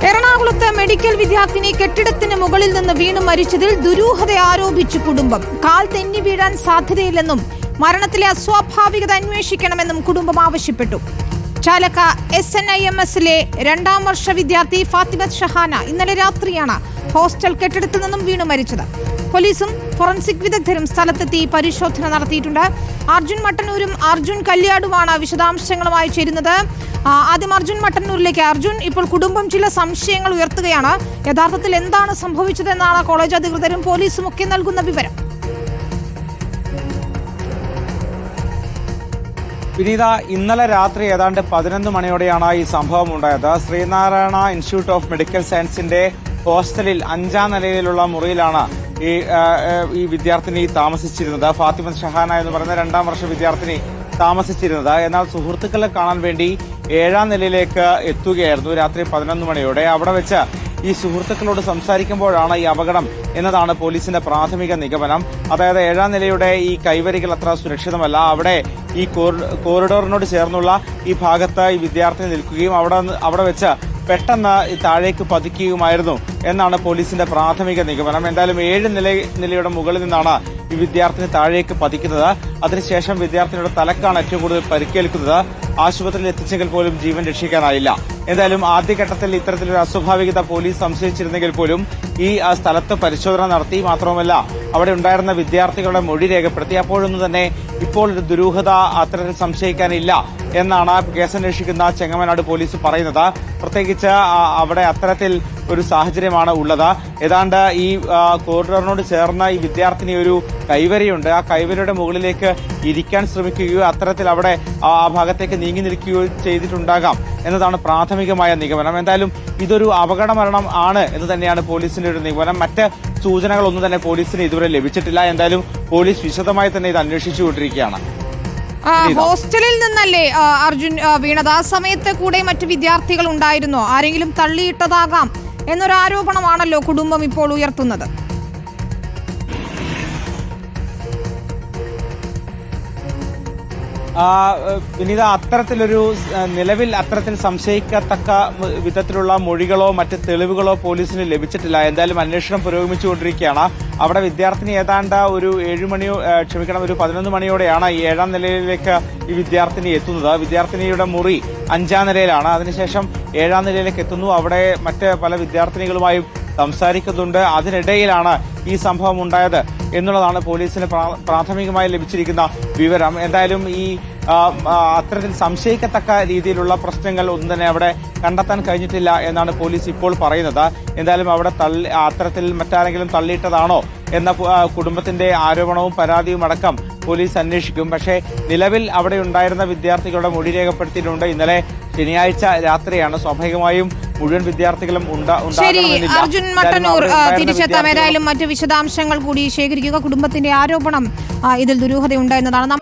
എറണാകുളത്ത് മെഡിക്കൽ വിദ്യാർത്ഥിനി കെട്ടിടത്തിന് മുകളിൽ നിന്ന് വീണ് മരിച്ചതിൽ ദുരൂഹത ആരോപിച്ചു കുടുംബം. കാൽ തെന്നി വീഴാൻ സാധ്യതയില്ലെന്നും മരണത്തിലെ അസ്വാഭാവികത അന്വേഷിക്കണമെന്നും കുടുംബം ആവശ്യപ്പെട്ടു. ചാലക്ക SNIMSലെ 2ാം വർഷ വിദ്യാർത്ഥി ഫാത്തിമത്ത് ഷഹാന ഇന്നലെ രാത്രിയാണ് ഹോസ്റ്റൽ കെട്ടിടത്തിൽ നിന്നും വീണു മരിച്ചത്. പോലീസും ഫോറൻസിക് വിദഗ്ധരും സ്ഥലത്തെത്തി പരിശോധന നടത്തിയിട്ടുണ്ട്. അർജുൻ മട്ടന്നൂരും അർജുൻ കല്യാടുമാണ് വിശദാംശങ്ങളുമായി ചേരുന്നത്. ആദ്യം അർജുൻ മട്ടന്നൂരിലേക്ക്. അർജുൻ, ഇപ്പോൾ കുടുംബം ചില സംശയങ്ങൾ ഉയർത്തുകയാണ്. യഥാർത്ഥത്തിൽ എന്താണ് സംഭവിച്ചതെന്നാണ് കോളേജ് അധികൃതരും പോലീസും ഒക്കെ നൽകുന്ന വിവരം? വിനീത, ഇന്നലെ രാത്രി ഏതാണ്ട് 11 മണിയോടെയാണ് ഈ സംഭവം ഉണ്ടായത്. ശ്രീനാരായണ ഇൻസ്റ്റിറ്റ്യൂട്ട് ഓഫ് മെഡിക്കൽ സയൻസിന്റെ ഹോസ്റ്റലിൽ 5ാം നിലയിലുള്ള മുറിയിലാണ് ഈ വിദ്യാർത്ഥിനി താമസിച്ചിരുന്നത്. ഫാത്തിമത്ത് ഷഹാന എന്ന് പറയുന്ന 2ാം വർഷ വിദ്യാർത്ഥിനി താമസിച്ചിരുന്നത്. എന്നാൽ സുഹൃത്തുക്കളെ കാണാൻ വേണ്ടി 7ാം നിലയിലേക്ക് എത്തുകയായിരുന്നു രാത്രി 11 മണിയോടെ. അവിടെ വെച്ച് ഈ സുഹൃത്തുക്കളോട് സംസാരിക്കുമ്പോഴാണ് ഈ അപകടം എന്നതാണ് പോലീസിന്റെ പ്രാഥമിക നിഗമനം. അതായത് 7ാം നിലയുടെ ഈ കൈവരികൾ അത്ര സുരക്ഷിതമല്ല. അവിടെ ഈ കോറിഡോറിനോട് ചേർന്നുള്ള ഈ ഭാഗത്ത് ഈ വിദ്യാർത്ഥി നിൽക്കുകയും അവിടെ വെച്ച് പെട്ടെന്ന് താഴേക്ക് പതിക്കുകയുമായിരുന്നു എന്നാണ് പോലീസിന്റെ പ്രാഥമിക നിഗമനം. എന്തായാലും 7 നിലയുടെ മുകളിൽ നിന്നാണ് ഈ വിദ്യാർത്ഥിനി താഴേക്ക് പതിക്കുന്നത്. അതിനുശേഷം വിദ്യാർത്ഥിനിയുടെ തലക്കാണ് ഏറ്റവും കൂടുതൽ പരിക്കേൽക്കുന്നത്. ആശുപത്രിയിൽ എത്തിച്ചെങ്കിൽ പോലും ജീവൻ രക്ഷിക്കാനായില്ല. എന്തായാലും ആദ്യഘട്ടത്തിൽ ഇത്തരത്തിലൊരു അസ്വാഭാവികത പോലീസ് സംശയിച്ചിരുന്നെങ്കിൽ പോലും ഈ സ്ഥലത്ത് പരിശോധന നടത്തി. മാത്രവുമല്ല, അവിടെ ഉണ്ടായിരുന്ന വിദ്യാർത്ഥികളുടെ മൊഴി രേഖപ്പെടുത്തി. അപ്പോഴൊന്നും തന്നെ ഇപ്പോൾ ഒരു ദുരൂഹത അത്തരത്തിൽ സംശയിക്കാനില്ല എന്നാണ് കേസന്വേഷിക്കുന്ന ചെങ്ങമനാട് പോലീസ് പറയുന്നത്. പ്രത്യേകിച്ച് അവിടെ അത്തരത്തിൽ ഒരു സാഹചര്യമാണ് ഉള്ളത്. ഏതാണ്ട് ഈ കോറിഡോറിനോട് ചേർന്ന ഈ വിദ്യാർത്ഥിനി ഒരു കൈവരിയുണ്ട്. ആ കൈവരിയുടെ മുകളിലേക്ക് ഇരിക്കാൻ ശ്രമിക്കുകയോ അത്തരത്തിൽ അവിടെ ആ ഭാഗത്തേക്ക് നീങ്ങി നിൽക്കുകയോ ചെയ്തിട്ടുണ്ടാകാം എന്നതാണ് പ്രാഥമികമായ നിഗമനം. എന്തായാലും ഇതൊരു അപകട മരണം ആണ് എന്ന് തന്നെയാണ് പോലീസിന്റെ ഒരു നിഗമനം. മറ്റ് സൂചനകളൊന്നും തന്നെ പോലീസിന് ഇതുവരെ ലഭിച്ചിട്ടില്ല. എന്തായാലും പോലീസ് വിശദമായി തന്നെ ഇത് അന്വേഷിച്ചുകൊണ്ടിരിക്കുകയാണ്. ഹോസ്റ്റലിൽ നിന്നല്ലേ അർജുൻ വീണത്? ആ സമയത്ത് കൂടെ മറ്റു വിദ്യാർത്ഥികൾ ഉണ്ടായിരുന്നോ? ആരെങ്കിലും തള്ളിയിട്ടതാകാം എന്നൊരു ആരോപണമാണല്ലോ കുടുംബം ഇപ്പോൾ ഉയർത്തുന്നത്. വിനീത, നിലവിൽ അത്തരത്തിൽ സംശയിക്കത്തക്ക വിധത്തിലുള്ള മൊഴികളോ മറ്റ് തെളിവുകളോ പോലീസിന് ലഭിച്ചിട്ടില്ല. എന്തായാലും അന്വേഷണം പുരോഗമിച്ചുകൊണ്ടിരിക്കുകയാണ്. അവിടെ വിദ്യാർത്ഥിനി ഏതാണ്ട് ഒരു 11 മണിയോടെയാണ് ഈ 7ാം നിലയിലേക്ക് ഈ വിദ്യാർത്ഥിനി എത്തുന്നത്. വിദ്യാർത്ഥിനിയുടെ മുറി 5ാം നിലയിലാണ്. അതിനുശേഷം 7ാം നിലയിലേക്ക് എത്തുന്നു. അവിടെ മറ്റ് പല വിദ്യാർത്ഥിനികളുമായും സംസാരിക്കുന്നുണ്ട്. അതിനിടയിലാണ് ഈ സംഭവം ഉണ്ടായത് എന്നുള്ളതാണ് പോലീസിന് പ്രാഥമികമായി ലഭിച്ചിരിക്കുന്ന വിവരം. എന്തായാലും ഈ അത്തരത്തിൽ സംശയിക്കത്തക്ക രീതിയിലുള്ള പ്രശ്നങ്ങൾ ഒന്നും തന്നെ അവിടെ കണ്ടെത്താൻ കഴിഞ്ഞിട്ടില്ല എന്നാണ് പോലീസ് ഇപ്പോൾ പറയുന്നത്. എന്തായാലും അവിടെ അത്തരത്തിൽ മറ്റാരെങ്കിലും തള്ളിയിട്ടതാണോ എന്ന കുടുംബത്തിന്റെ ആരോപണവും പരാതിയും അടക്കം പോലീസ് അന്വേഷിക്കും. പക്ഷേ നിലവിൽ അവിടെ ഉണ്ടായിരുന്ന വിദ്യാർത്ഥികളുടെ മൊഴി രേഖപ്പെടുത്തിയിട്ടുണ്ട്. ഇന്നലെ ശനിയാഴ്ച രാത്രിയാണ്. സ്വാഭാവികമായും മുഴുവൻ വിദ്യാർത്ഥികളും ഉണ്ടാകണമെന്നില്ല. അർജുൻ മട്ടന്നൂർ തിരിച്ചെത്താം. ഏതായാലും മറ്റ് വിശദാംശങ്ങൾ കൂടി ശേഖരിക്കുക. കുടുംബത്തിന്റെ ആരോപണം ഇതിൽ ദുരൂഹതയുണ്ടെന്നതാണ്.